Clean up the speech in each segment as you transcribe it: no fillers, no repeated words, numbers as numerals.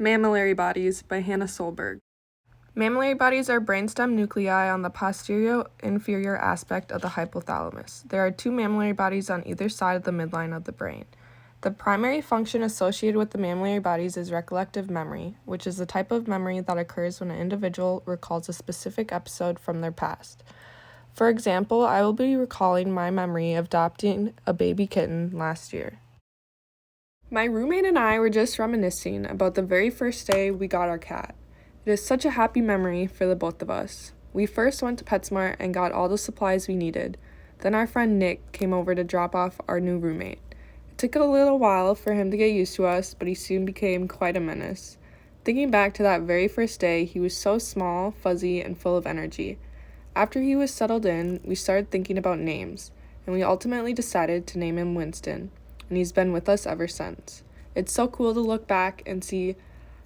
Mammillary bodies by Hannah Solberg. Mammillary bodies are brainstem nuclei on the posterior inferior aspect of the hypothalamus. There are two mammillary bodies on either side of the midline of the brain. The primary function associated with the mammillary bodies is recollective memory, which is the type of memory that occurs when an individual recalls a specific episode from their past. For example, I will be recalling my memory of adopting a baby kitten last year. My roommate and I were just reminiscing about the very first day we got our cat. It is such a happy memory for the both of us. We first went to PetSmart and got all the supplies we needed. Then our friend Nick came over to drop off our new roommate. It took a little while for him to get used to us, but he soon became quite a menace. Thinking back to that very first day, he was so small, fuzzy, and full of energy. After he was settled in, we started thinking about names, and we ultimately decided to name him Winston, and he's been with us ever since. It's so cool to look back and see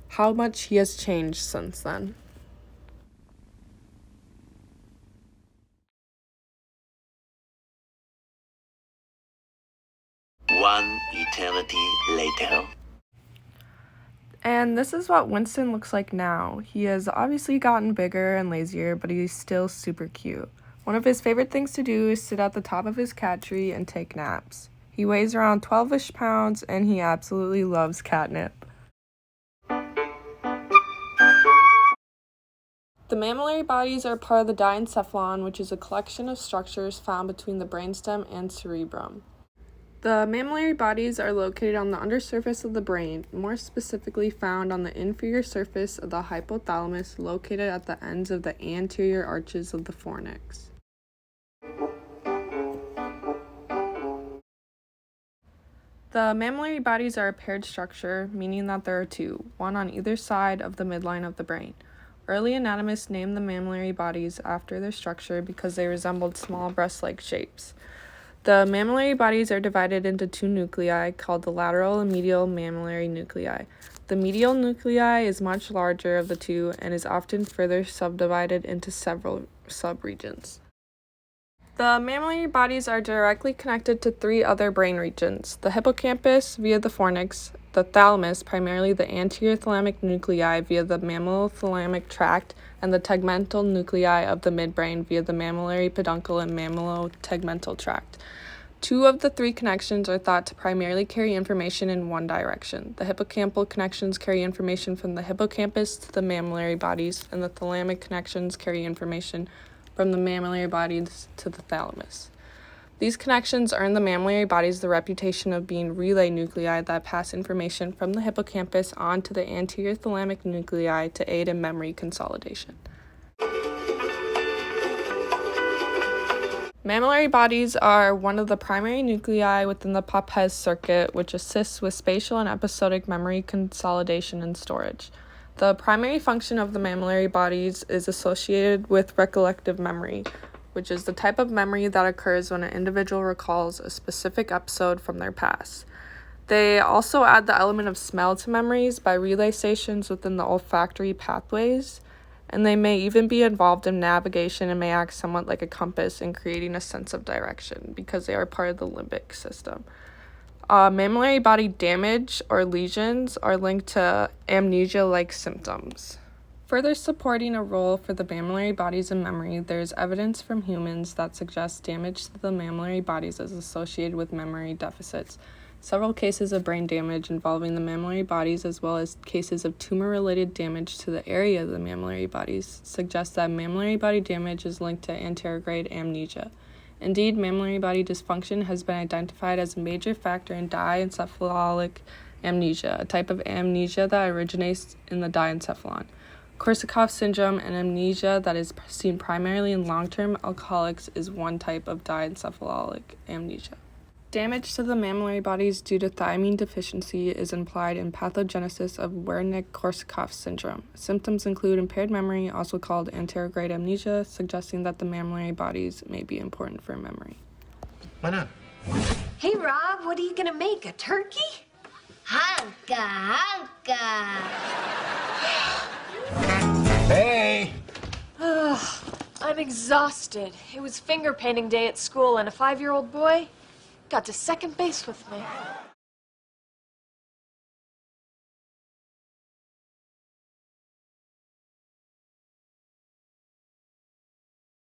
how much he has changed since then. One eternity later. And this is what Winston looks like now. He has obviously gotten bigger and lazier, but he's still super cute. One of his favorite things to do is sit at the top of his cat tree and take naps. He weighs around 12-ish pounds, and he absolutely loves catnip. The mammillary bodies are part of the diencephalon, which is a collection of structures found between the brainstem and cerebrum. The mammillary bodies are located on the undersurface of the brain, more specifically found on the inferior surface of the hypothalamus, located at the ends of the anterior arches of the fornix. The mammillary bodies are a paired structure, meaning that there are two, one on either side of the midline of the brain. Early anatomists named the mammillary bodies after their structure because they resembled small breast-like shapes. The mammillary bodies are divided into two nuclei called the lateral and medial mammillary nuclei. The medial nuclei is much larger of the two and is often further subdivided into several subregions. The mammillary bodies are directly connected to three other brain regions: the hippocampus via the fornix, the thalamus, primarily the anterior thalamic nuclei via the mammillothalamic tract, and the tegmental nuclei of the midbrain via the mammillary peduncle and mammillotegmental tract. Two of the three connections are thought to primarily carry information in one direction. The hippocampal connections carry information from the hippocampus to the mammillary bodies, and the thalamic connections carry information from the mammillary bodies to the thalamus. These connections earn the mammillary bodies the reputation of being relay nuclei that pass information from the hippocampus on to the anterior thalamic nuclei to aid in memory consolidation. Mammillary bodies are one of the primary nuclei within the Papez circuit, which assists with spatial and episodic memory consolidation and storage. The primary function of the mammillary bodies is associated with recollective memory, which is the type of memory that occurs when an individual recalls a specific episode from their past. They also add the element of smell to memories by relay stations within the olfactory pathways, and they may even be involved in navigation and may act somewhat like a compass in creating a sense of direction because they are part of the limbic system. Mammillary body damage or lesions are linked to amnesia-like symptoms. Further supporting a role for the mammillary bodies in memory, there is evidence from humans that suggests damage to the mammillary bodies is associated with memory deficits. Several cases of brain damage involving the mammillary bodies, as well as cases of tumor-related damage to the area of the mammillary bodies, suggest that mammillary body damage is linked to anterograde amnesia. Indeed, mammillary body dysfunction has been identified as a major factor in diencephalonic amnesia, a type of amnesia that originates in the diencephalon. Korsakoff syndrome, an amnesia that is seen primarily in long-term alcoholics, is one type of diencephalonic amnesia. Damage to the mammillary bodies due to thiamine deficiency is implied in pathogenesis of Wernicke-Korsakoff syndrome. Symptoms include impaired memory, also called anterograde amnesia, suggesting that the mammillary bodies may be important for memory. Why not? Hey, Rob, what are you gonna make, a turkey? Hanka, Hanka. Hey! I'm exhausted. It was finger painting day at school, and a 5-year-old boy got to second base with me.